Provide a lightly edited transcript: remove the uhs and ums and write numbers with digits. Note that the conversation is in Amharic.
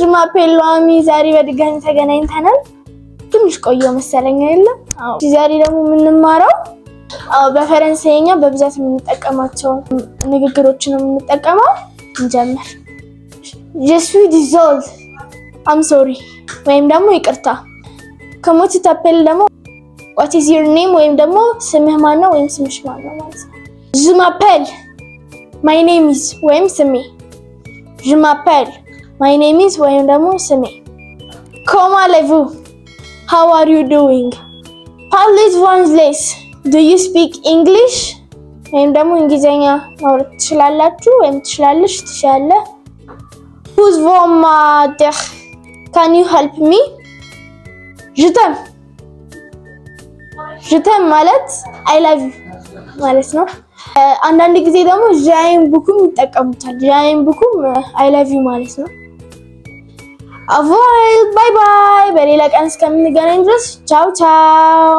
ጅማፔል ሎሚ ዛሬ በድጋሚ ተገናኝተናል። ትንሽ ቆየው መሰለኝ አይደለም? አዎ። ዛሬ ደግሞ የምንማረው በፈረንሳይኛ በብዛት የምንጠቀማቸው ንግግሮችን የምንጠቀመው እንጀምር። Je suis désolé. I'm sorry. ወይም ደግሞ ይቅርታ። Comment tu t'appelles ደግሞ What is your name ወይም ደግሞ ስምህ ማን ነው ወይም ስምሽ ማን ነው ማለት ነው። Je m'appelle. My name is ወይም ስሜ። Je m'appelle. My name is ወይም ደግሞ ስሜ። Comment allez-vous? How are you doing? Parlez-vous? Do you speak English? ወይም ደግሞ እንግሊዘኛ ማውራት ትችላላችሁ ወይም ትችላለሽ ትችላለህ። Who's votre mother? Can you help me? Je t'aime. Je t'aime ማለት I love you ማለት ነው። አንዳንድ ጊዜ ደግሞ j'aime beaucoup ይጠቀሙታል። j'aime beaucoup I love you ማለት ነው። አቮይ ባይ ባይ። በሌላ ቀን እስከምንገናኝ ድረስ ቻው ቻው።